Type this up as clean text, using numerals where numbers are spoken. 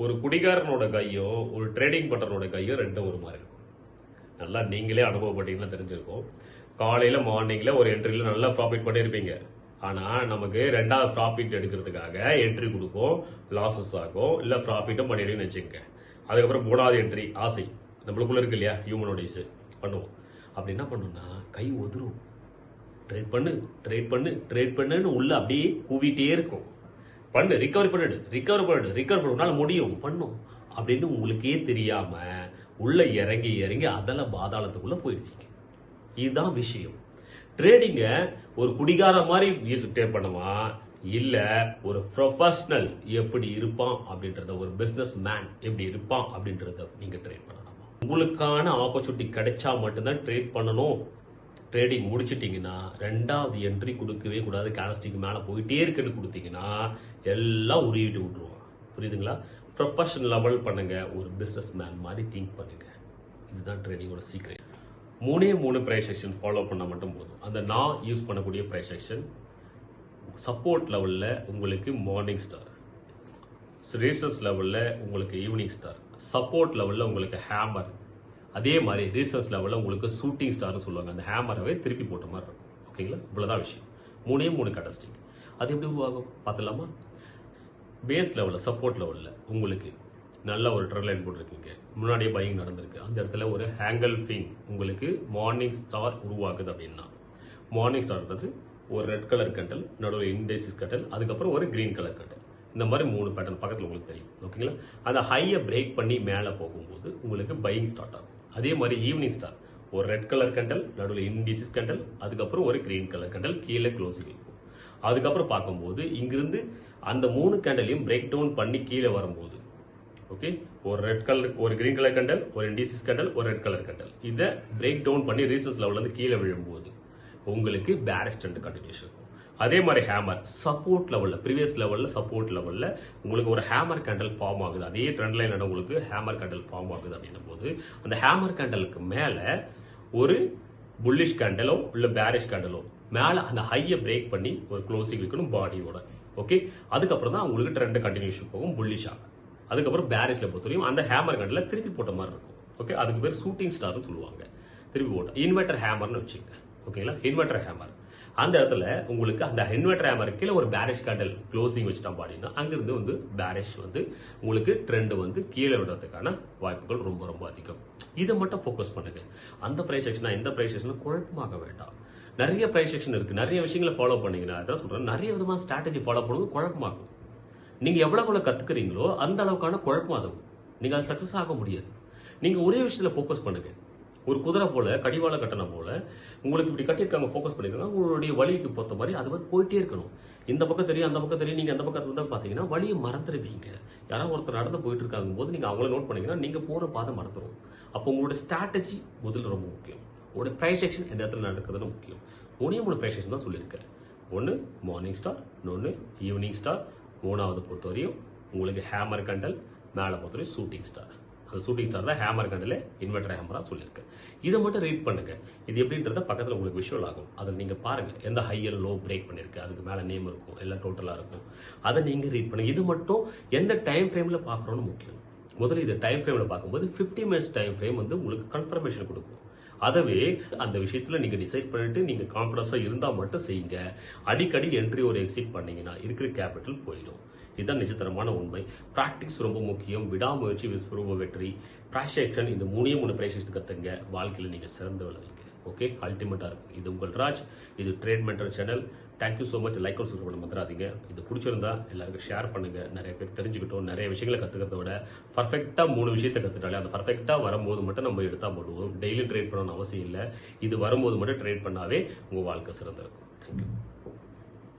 ஒரு குடிகாரனோட கையோ ஒரு ட்ரேடிங் பண்றனோட கையோ ரெண்டும் ஒரு மாதிரி இருக்கும். நல்லா நீங்களே அனுபவப்பட்டீங்கன்னா தெரிஞ்சிருக்கும். காலையில மார்னிங்ல ஒரு என்ட்ரியில நல்லா ப்ராஃபிட் பண்ணியிருப்பீங்க. ஆனா நமக்கு ரெண்டாவது ப்ராஃபிட் எடுக்கிறதுக்காக என்ட்ரி கொடுக்கும், லாசஸ் ஆகும், இல்ல ப்ராஃபிட்டும் பண்ணிடுன்னு வச்சுக்கோங்க. அதுக்கப்புறம் மூணாவது என்ட்ரி ஆசை நம்மளுக்குள்ள இருக்கு இல்லையா, ஹியூமனோட பண்ணுவோம். அப்படி என்ன பண்ணோம்னா கை ஒதுரும். ட்ரேட் பண்ணு ட்ரேட் பண்ணு ட்ரேட் பண்ணுன்னு உள்ள அப்படியே கூவிட்டே இருக்கும். பண்ணு, ரிகவர் உன்னால முடியும் பண்ணும் அப்படின்னு உங்களுக்கே தெரியாம உள்ள இறங்கி இறங்கி அதெல்லாம் பாதாளத்துக்குள்ள போயிடுவீங்க. இதுதான் விஷயம். ட்ரேடிங்க ஒரு குடிகார மாதிரி ட்ரேட் பண்ணுமா, இல்ல ஒரு ப்ரொஃபஷனல் எப்படி இருப்பான் அப்படின்றத, ஒரு பிசினஸ் மேன் எப்படி இருப்பான் அப்படின்றத நீங்க ட்ரேட் பண்ணலாமா? உங்களுக்கான ஆப்பர்ச்சுனிட்டி கிடைச்சா மட்டும்தான் ட்ரேட் பண்ணணும். ட்ரேடிங் முடிச்சிட்டிங்கன்னா ரெண்டாவது என்ட்ரி கொடுக்கவே கூடாது. கேண்டல்ஸ்டிக் மேலே போயிட்டே இருக்குன்னு கொடுத்தீங்கன்னா எல்லாம் உருவிட்டு விட்டுருவாங்க. புரியுதுங்களா? ப்ரொஃபஷனல் லெவல் பண்ணுங்க, ஒரு பிஸ்னஸ் மேன் மாதிரி திங்க் பண்ணுங்க. இதுதான் ட்ரேடிங்கோட சீக்ரெட். மூணு ப்ரைஸ் செக்ஷன் ஃபாலோ பண்ணால் மட்டும் போதும். அந்த நான் யூஸ் பண்ணக்கூடிய ப்ரைஸ் செக்ஷன் சப்போர்ட் லெவலில் உங்களுக்கு மார்னிங் ஸ்டார், ரேசஸ் லெவலில் உங்களுக்கு ஈவினிங் ஸ்டார், சப்போர்ட் லெவலில் உங்களுக்கு ஹேமர், அதே மாதிரி ரீசர்ச் லெவலில் உங்களுக்கு ஷூட்டிங் ஸ்டார்னு சொல்லுவாங்க. அந்த ஹேமரவே திருப்பி போட்ட மாதிரி இருக்கும். ஓகேங்களா? இவ்வளோதான் விஷயம். மூணு கேண்டல்ஸ்டிக். அது எப்படி உருவாகும் பார்த்துலாமா? பேஸ் லெவலில், சப்போர்ட் லெவலில் உங்களுக்கு நல்ல ஒரு ட்ரெண்ட் லைன் போட்டிருக்கீங்க, முன்னாடியே பையிங் நடந்திருக்கு. அந்த இடத்துல ஒரு ஹேங்கல் ஃபிங் உங்களுக்கு மார்னிங் ஸ்டார் உருவாகுது அப்படின்னா, மார்னிங் ஸ்டார்ன்றது ஒரு ரெட் கலர் கண்டல், நடுவில் இண்டெசிஸ் கண்டல், அதுக்கப்புறம் ஒரு கிரீன் கலர் கண்டல். இந்த மாதிரி 3 பேட்டர்ன் பக்கத்தில் உங்களுக்கு தெரியும். ஓகேங்களா? அந்த ஹையை பிரேக் பண்ணி மேலே போகும்போது உங்களுக்கு பையிங் ஸ்டார்ட் ஆகும். அதே மாதிரி ஈவினிங் ஸ்டார் ஒரு ரெட் கலர் கண்டல், நடுவில் இண்டிசிஸ் கண்டல், அதுக்கப்புறம் ஒரு கிரீன் கலர் கண்டல், கீழே க்ளோசிங் இருக்கும். அதுக்கப்புறம் பார்க்கும்போது இங்கிருந்து அந்த 3 கேண்டலையும் பிரேக் டவுன் பண்ணி கீழே வரும்போது, ஓகே, ஒரு ரெட் கலர், ஒரு கிரீன் கலர் கண்டல், ஒரு இண்டிசிஸ் கண்டல், ஒரு ரெட் கலர் கண்டல், இதை பிரேக் டவுன் பண்ணி ரீசன்ஸ் லெவல்ல இருந்து கீழே விழும்போது உங்களுக்கு பேரிஷ் ட்ரெண்ட் கண்டினியூஷன். அதே மாதிரி ஹேமர் சப்போர்ட் லெவலில், ப்ரீவியஸ் லெவலில் சப்போர்ட் லெவலில் உங்களுக்கு ஒரு ஹேமர் கேண்டல் ஃபார்ம் ஆகுது. அதே ட்ரெண்ட் லைன் உங்களுக்கு ஹேமர் கேண்டல் ஃபார்ம் ஆகுது அப்படின்னும் போது அந்த ஹேமர் கேண்டலுக்கு மேலே ஒரு புல்லிஷ் கேண்டலோ இல்லை பேரிஷ் கேண்டலோ மேலே அந்த ஹையை பிரேக் பண்ணி ஒரு க்ளோசிங் வைக்கணும் பாடியோட. ஓகே, அதுக்கப்புறம் தான் உங்களுக்கு ட்ரெண்ட் கண்டினியூஷன் போகும் புல்லிஷாக. அதுக்கப்புறம் பேரிஷில் பொறுத்தவரையும் அந்த ஹேமர் கேண்டலில் திருப்பி போட்ட மாதிரி இருக்கும். ஓகே, அதுக்கு பேர் ஷூட்டிங் ஸ்டார்னு சொல்லுவாங்க. திருப்பி போட்ட இன்வெர்டர் ஹேமர்னு வச்சுக்கோங்க. ஓகேங்களா? இன்வெர்டர் ஹேமர் அந்த இடத்துல உங்களுக்கு அந்த இன்வெர்டர் ஹேமர் கீழே ஒரு பேரிஷ் கேண்டல் க்ளோசிங் வச்சுட்டோம் பாடினா அங்கிருந்து வந்து பேரிஷ் வந்து உங்களுக்கு ட்ரெண்ட் வந்து கீழே விடுறதுக்கான வாய்ப்புகள் ரொம்ப ரொம்ப அதிகம். இதை மட்டும் ஃபோக்கஸ் பண்ணுங்க. அந்த ப்ரைஸ் செக்ஷனா இந்த ப்ரைஸ் செக்ஷன் குழப்பமாக வேண்டாம். நிறைய ப்ரைஸ் செக்ஷன் இருக்கு, நிறைய விஷயங்களை ஃபாலோ பண்ணீங்கன்னா, அதான் சொல்றேன், நிறைய விதமான ஸ்ட்ராட்டஜி ஃபாலோ பண்ணுவது குழப்பமாகும். நீங்க எவ்வளவு கத்துக்கிறீங்களோ அந்த அளவுக்கான குழப்பம் ஆகும். நீங்க அது சக்சஸ் ஆக முடியாது. நீங்க ஒரே விஷயத்துல ஃபோக்கஸ் பண்ணுங்க. ஒரு குதிரை போல, கடிவாள கட்டணம் போல உங்களுக்கு இப்படி கட்டியிருக்காங்க, ஃபோக்கஸ் பண்ணிருக்காங்க, உங்களுடைய வழிக்கு பொறுத்த மாதிரி அது வந்து போயிட்டே இருக்கணும். இந்த பக்கம் தெரியும், அந்த பக்கம் தெரியும், நீங்க அந்த பக்கத்துல இருந்தா பாத்தீங்கன்னா வழியை மறந்துடுவீங்க. யாராவது ஒருத்தர் நடந்து போயிட்டு இருக்காங்க போது நீங்க அவங்கள நோட் பண்ணீங்கன்னா நீங்க போற பாதை மறந்துடும். அப்போ உங்களோட ஸ்ட்ராட்டஜி முதல்ல ரொம்ப முக்கியம். உங்களோட ப்ரைஸ் செக்ஷன் எந்த இடத்துல நடக்குதுன்னு முக்கியம். 3 ப்ரைஸ் செக்ஷன் தான் சொல்லியிருக்கேன். ஒன்று மார்னிங் ஸ்டார், இன்னொன்று ஈவினிங் ஸ்டார், மூணாவது பொறுத்தவரையும் உங்களுக்கு ஹேமர் கண்டல், மேலே பொறுத்தவரையும் ஷூட்டிங் ஸ்டார். அந்த ஷூட்டிங் ஸ்டார் தான் ஹேமர் கண்டல இன்வெர்டர் ஹேமரா சொல்லியிருக்கேன். இதை மட்டும் ரீட் பண்ணுங்க. இது எப்படின்றத பக்கத்தில் உங்களுக்கு விஷுவல் ஆகும். அதில் நீங்கள் பாருங்க எந்த ஹை அண்ட் லோ பிரேக் பண்ணிருக்கு, அதுக்கு மேலே நேம் இருக்கும், எல்லாம் டோட்டலாக இருக்கும். அதை நீங்கள் ரீட் பண்ணுங்க. இது மட்டும் எந்த டைம் ஃப்ரேமில் பார்க்குறோன்னு முக்கியம். முதல்ல இது டைம் ஃப்ரேமில் பார்க்கும்போது 50 மினிட்ஸ் டைம் ஃப்ரேம் வந்து உங்களுக்கு கன்ஃபர்மேஷன் கொடுக்கும். அதவே அந்த விஷயத்தில் நீங்கள் டிசைட் பண்ணிட்டு நீங்கள் கான்ஃபிடன்ஸாக இருந்தால் மட்டும் செய்யுங்க. அடிக்கடி என்ட்ரி ஒரு எக்ஸிட் பண்ணீங்கன்னா இருக்கிற கேபிட்டல் போயிடும். இதுதான் நிஜத்தரமான உண்மை. பிராக்டிஸ் ரொம்ப முக்கியம். விடாமுயற்சி விஸ்வரூப வெற்றி. ப்ரைஸ் செக்ஷன் இந்த 3 ப்ரைஸ் செக்ஷன் கற்றுங்க. வாழ்க்கையில் நீங்கள் சிறந்து விளைவிங்க. ஓகே, அல்டிமேட்டாக இருக்கும். இது உங்கள் ராஜ், இது trade mentor channel. Thank you so much. Like subscribe பண்ண மறந்துடாதீங்க. இது பிடிச்சிருந்தா எல்லாருக்கும் ஷேர் பண்ணுங்க. நிறைய பேர் தெரிஞ்சுக்கிட்டோம். நிறைய விஷயங்களை கற்றுக்கிறத விட பர்ஃபெக்டாக 3 விஷயத்தை கற்றுட்டாலே அந்த பர்ஃபெக்டாக வரும்போது மட்டும் நம்ம எடுத்தால் போடுவோம். டெய்லியும் ட்ரேட் பண்ணணும்னு அவசியம் இல்லை. இது வரும்போது மட்டும் ட்ரேட் பண்ணாவே உங்கள் வாழ்க்கை சிறந்திருக்கும். தேங்க்யூ.